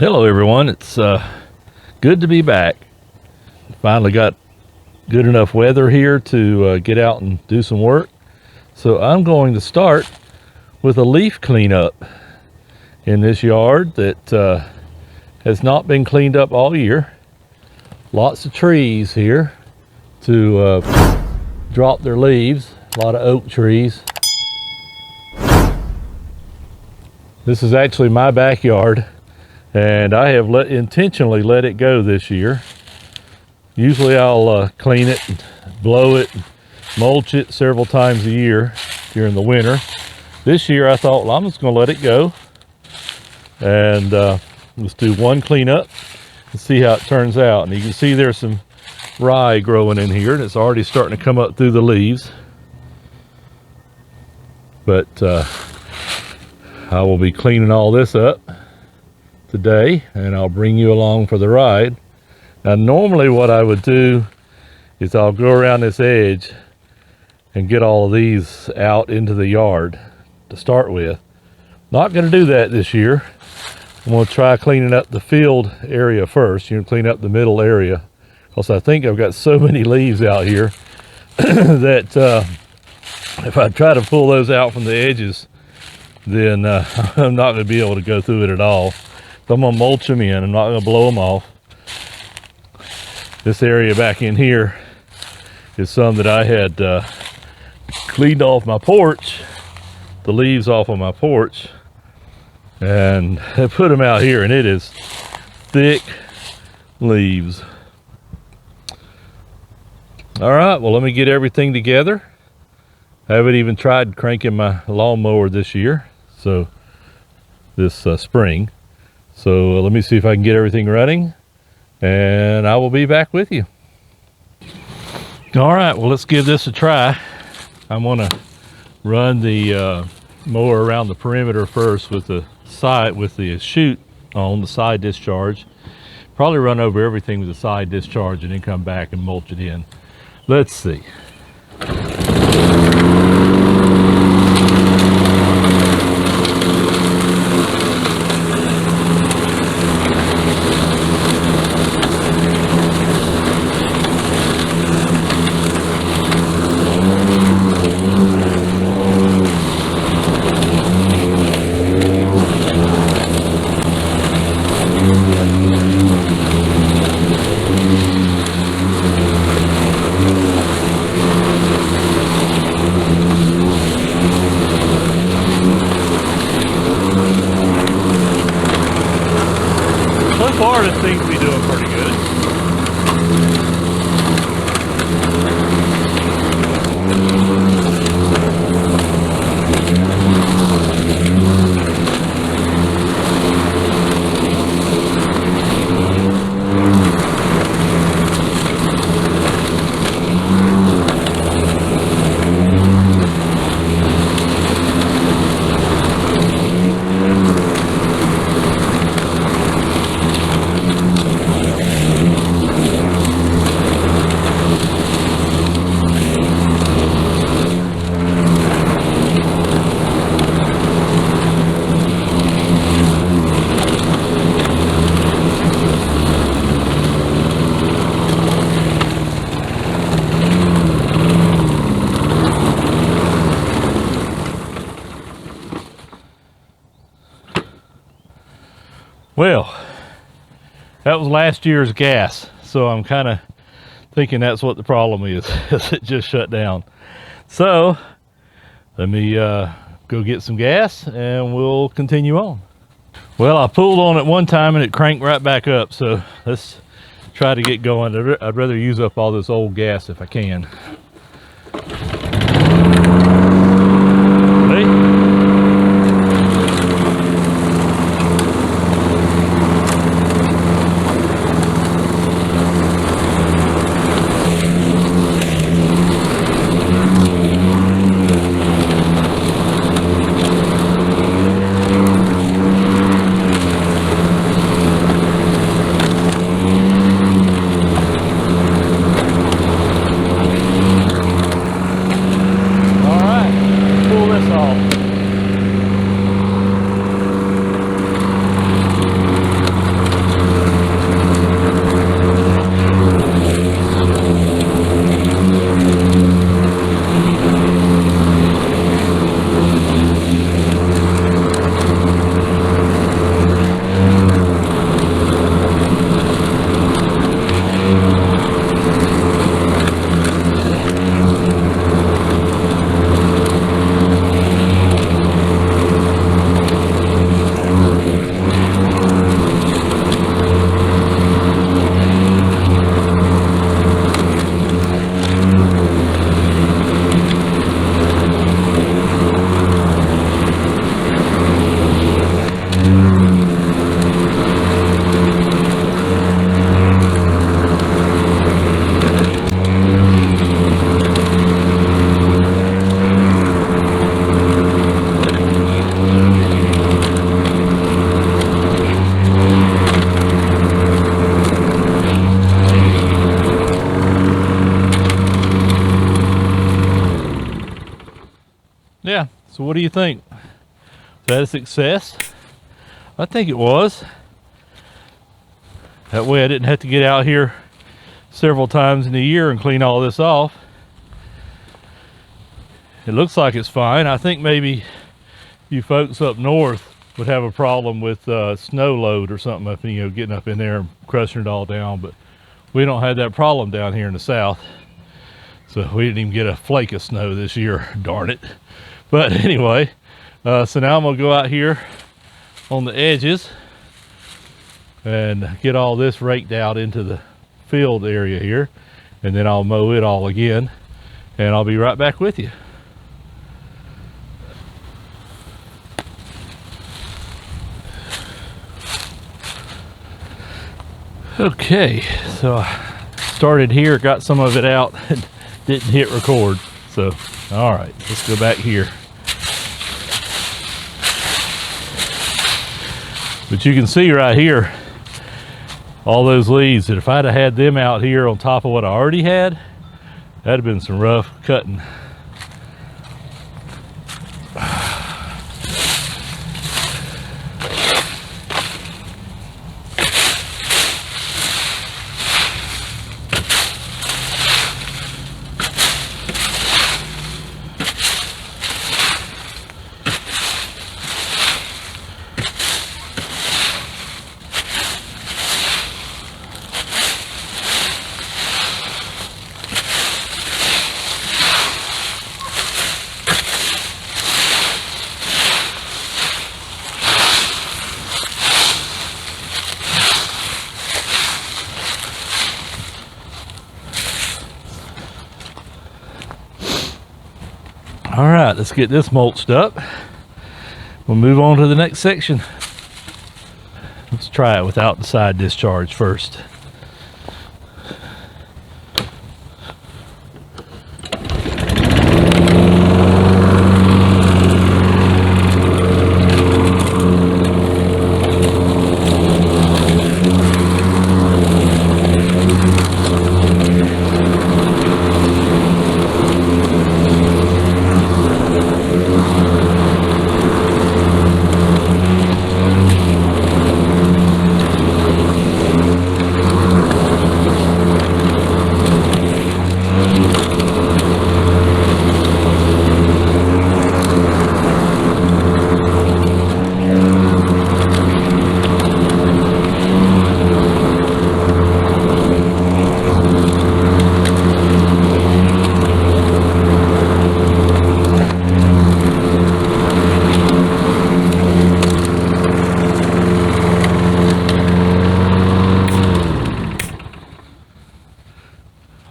Hello everyone, it's good to be back. Finally got good enough weather here to get out and do some work. So I'm going to start with a leaf cleanup in this yard that has not been cleaned up all year. Lots of trees here to drop their leaves, a lot of oak trees. This is actually my backyard, and I have intentionally let it go this year. Usually I'll clean it, and blow it, and mulch it several times a year during the winter. This year I thought, well, I'm just gonna let it go and let's do one cleanup and see how it turns out. And you can see there's some rye growing in here, and it's already starting to come up through the leaves. But I will be cleaning all this up today, and I'll bring you along for the ride. Now normally what I would do is I'll go around this edge and get all of these out into the yard to start with. Not going to do that this year. I'm going to try cleaning up the field area first. You can clean up the middle area, because I think I've got so many leaves out here that if I try to pull those out from the edges, then I'm not going to be able to go through it at all. So I'm going to mulch them in. I'm not going to blow them off. This area back in here is some that I had cleaned off my porch, the leaves off of my porch, and I put them out here, and it is thick leaves. All right, well, let me get everything together. I haven't even tried cranking my lawnmower this year, so this spring. So let me see if I can get everything running, and I will be back with you. All right, well, let's give this a try. I'm gonna run the mower around the perimeter first with the chute on the side discharge. Probably run over everything with the side discharge and then come back and mulch it in. Let's see. So far, this seems to be doing pretty good. Well, that was last year's gas, so I'm kind of thinking that's what the problem is. It just shut down. So let me go get some gas and we'll continue on. Well, I pulled on it one time and it cranked right back up, so let's try to get going. I'd rather use up all this old gas if I can. So what do you think? Was that a success? I think it was. That way I didn't have to get out here several times in the year and clean all this off. It looks like it's fine. I think maybe you folks up north would have a problem with snow load or something, if, you know, getting up in there and crushing it all down, but we don't have that problem down here in the south. So we didn't even get a flake of snow this year, darn it. But anyway, so now I'm gonna go out here on the edges and get all this raked out into the field area here, and then I'll mow it all again, and I'll be right back with you. Okay, so I started here, got some of it out, and didn't hit record. So, all right, let's go back here. But you can see right here, all those leaves, that if I'd have had them out here on top of what I already had, that'd have been some rough cutting. All right, let's get this mulched up. We'll move on to the next section. Let's try it without the side discharge first.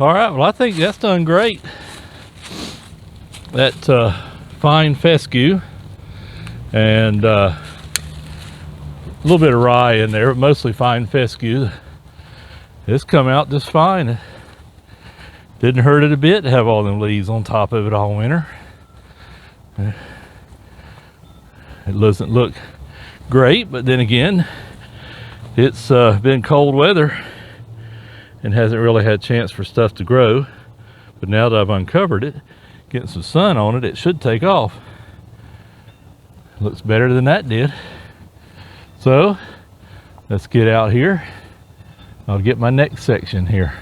All right, well, I think that's done great. That fine fescue and a little bit of rye in there, but mostly fine fescue. It's come out just fine. Didn't hurt it a bit to have all them leaves on top of it all winter. It doesn't look great, but then again, it's been cold weather and hasn't really had a chance for stuff to grow. But now that I've uncovered it, getting some sun on it, it should take off. Looks better than that did. So let's get out here. I'll get my next section here.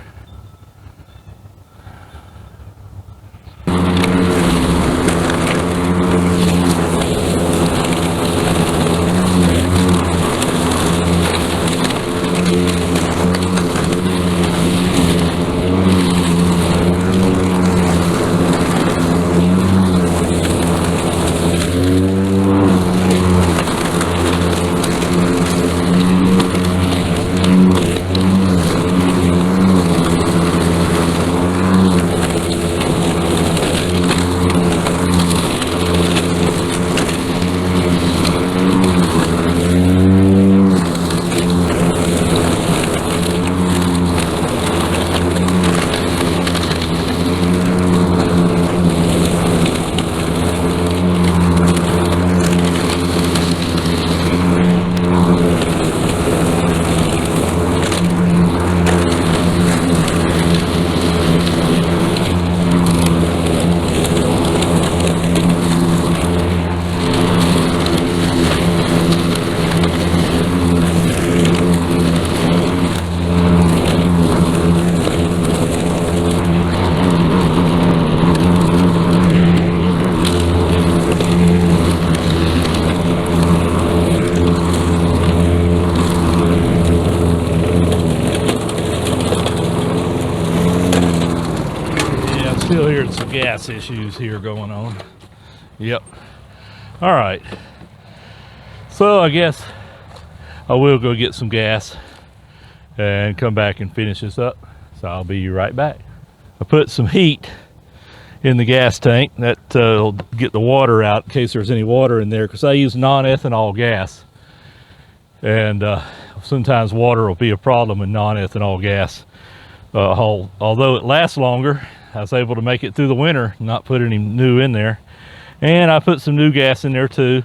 Still hearing some gas issues here going on. Yep. All right. So I guess I will go get some gas and come back and finish this up. So I'll be right back. I put some heat in the gas tank that will get the water out in case there's any water in there, because I use non-ethanol gas, and sometimes water will be a problem in non-ethanol gas. Although it lasts longer, I was able to make it through the winter, not put any new in there. And I put some new gas in there too.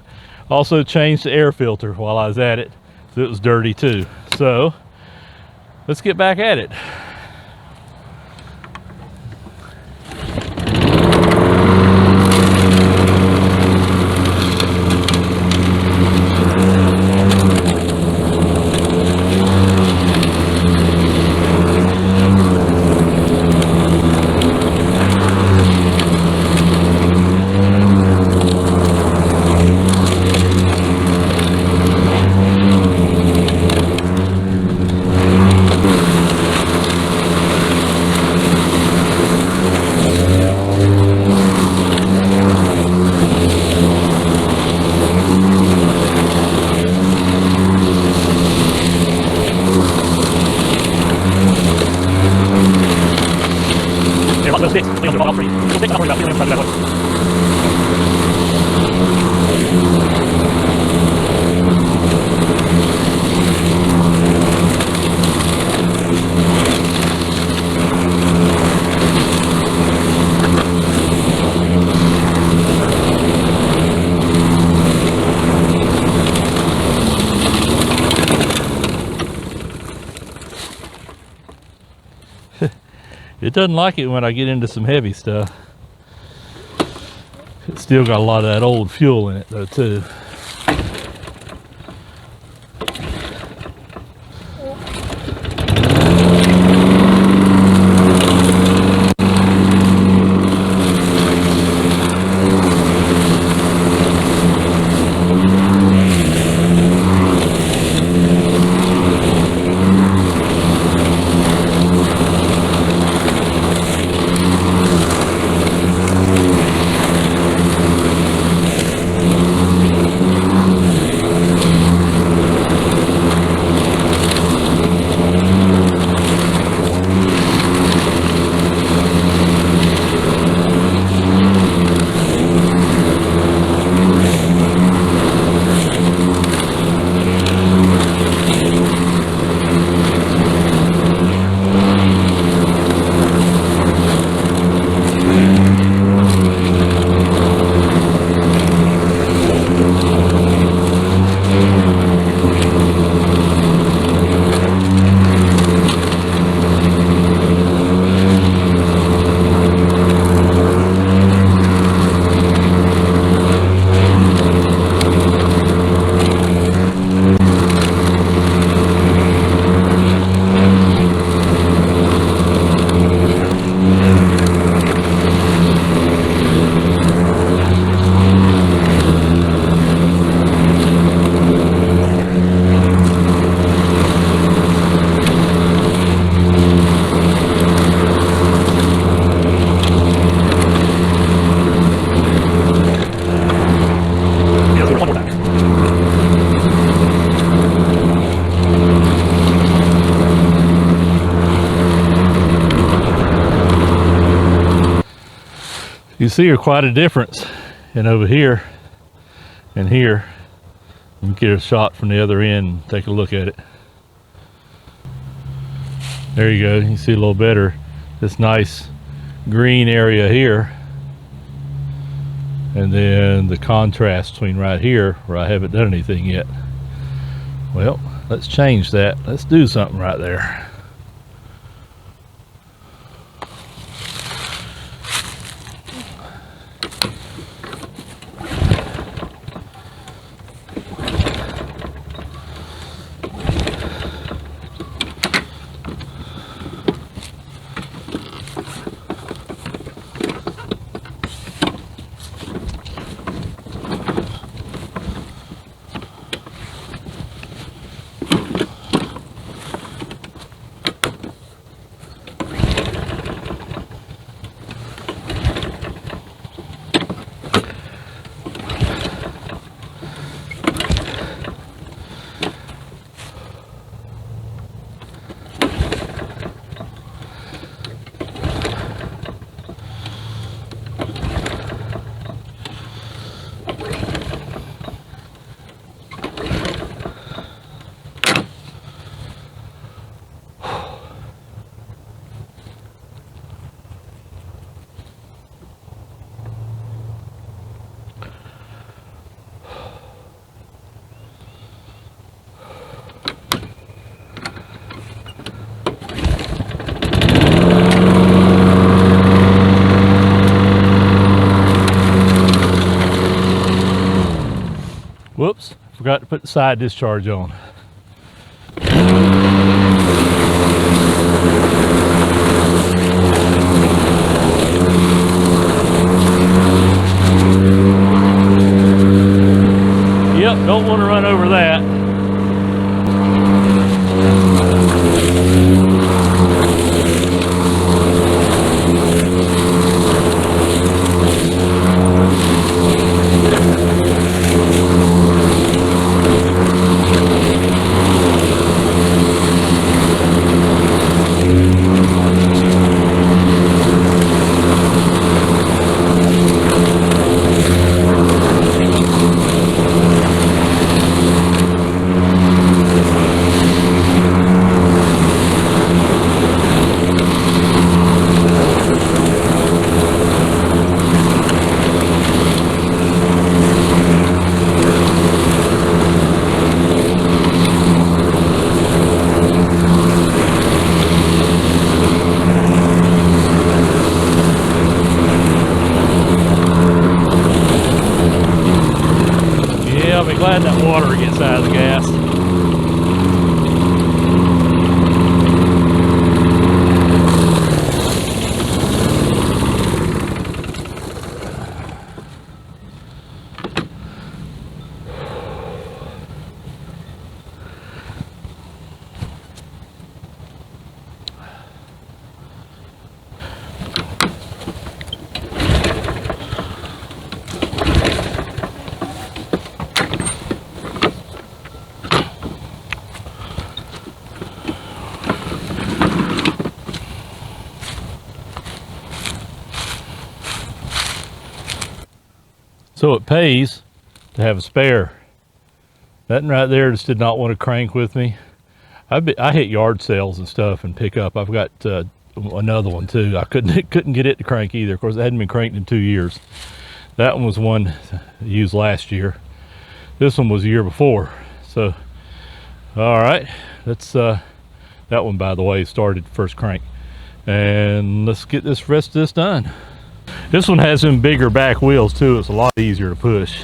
Also changed the air filter while I was at it, so it was dirty too. So let's get back at it. It doesn't like it when I get into some heavy stuff. It's still got a lot of that old fuel in it though too. You see quite a difference in over here and here. Let me get a shot from the other end and take a look at it. There you go, you see a little better. This nice green area here, and then the contrast between right here where I haven't done anything yet. Well, let's change that. Let's do something right there. Whoops, forgot to put the side discharge on. Yep, don't want to run over that. I'll be glad that water gets out of the gas. So it pays to have a spare. That one right there just did not want to crank with me. I hit yard sales and stuff and pick up. I've got another one too. I couldn't get it to crank either. Of course, it hadn't been cranked in 2 years. That one was one I used last year. This one was the year before. So, all right, that's that one, by the way, started first crank. And let's get this rest of this done. This one has some bigger back wheels too. It's a lot easier to push.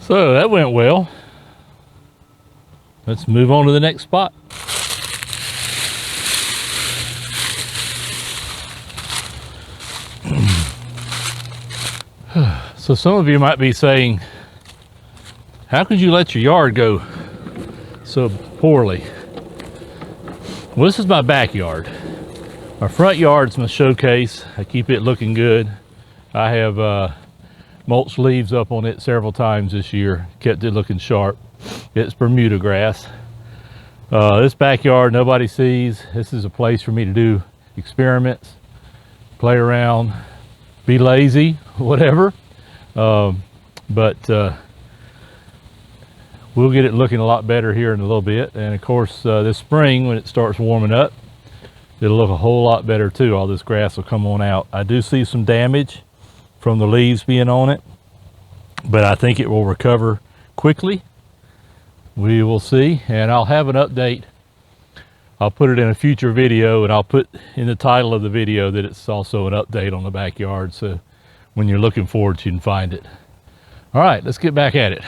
So that went well. Let's move on to the next spot. So some of you might be saying, how could you let your yard go so poorly? Well, this is my backyard. My front yard's my showcase. I keep it looking good. I have mulched leaves up on it several times this year, kept it looking sharp. It's Bermuda grass. This backyard nobody sees. This is a place for me to do experiments, play around, be lazy, whatever. But we'll get it looking a lot better here in a little bit. And of course, this spring when it starts warming up, it'll look a whole lot better too. All this grass will come on out. I do see some damage from the leaves being on it, but I think it will recover quickly. We will see, and I'll have an update. I'll put it in a future video, and I'll put in the title of the video that it's also an update on the backyard, so when you're looking for it, you can find it. All right, let's get back at it.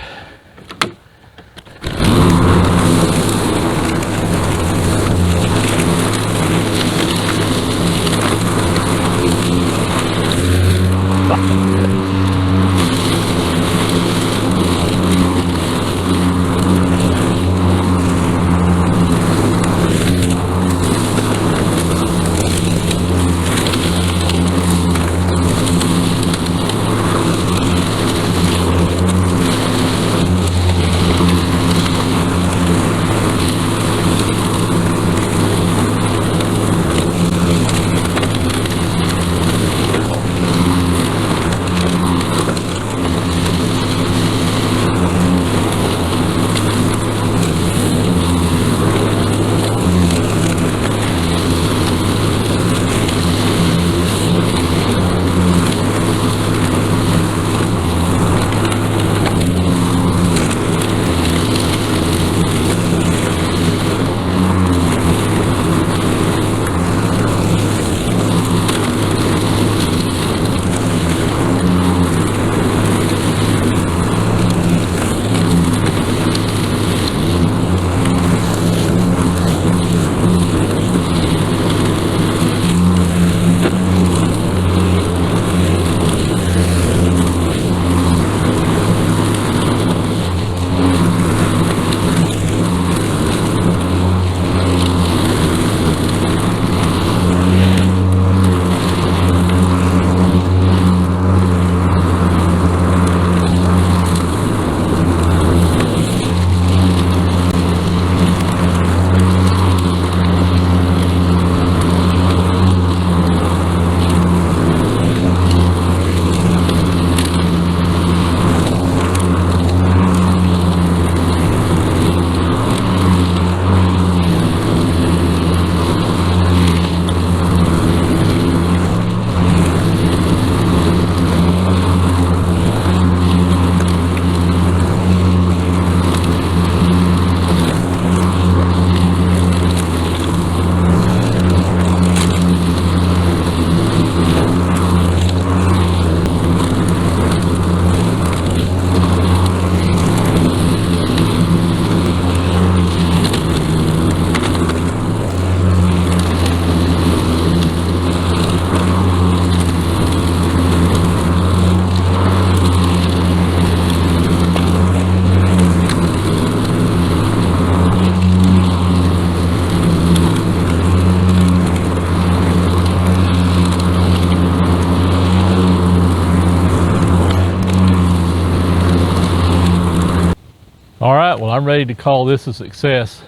All right, well, I'm ready to call this a success.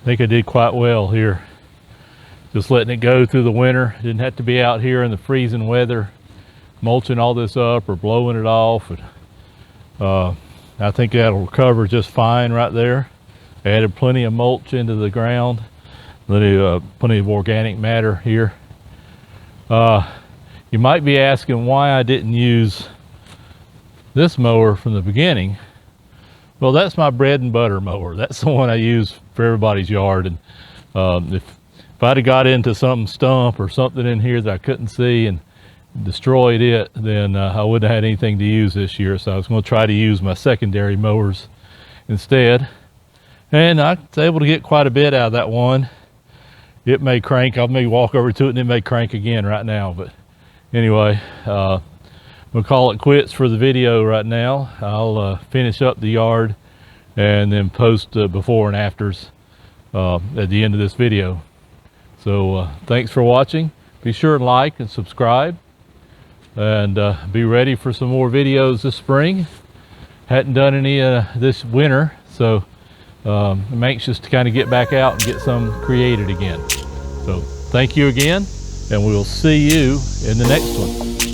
I think I did quite well here. Just letting it go through the winter. Didn't have to be out here in the freezing weather, mulching all this up or blowing it off. I think that'll recover just fine right there. I added plenty of mulch into the ground, plenty of organic matter here. You might be asking why I didn't use this mower from the beginning. Well, that's my bread and butter mower. That's the one I use for everybody's yard. And if I'd have got into some stump or something in here that I couldn't see and destroyed it, then I wouldn't have had anything to use this year. So I was going to try to use my secondary mowers instead. And I was able to get quite a bit out of that one. It may crank. I may walk over to it and it may crank again right now. But anyway, we'll call it quits for the video right now. I'll finish up the yard and then post before and afters at the end of this video. So thanks for watching. Be sure to like and subscribe, and be ready for some more videos this spring. Hadn't done any this winter, so I'm anxious to kind of get back out and get some created again. So thank you again, and we will see you in the next one.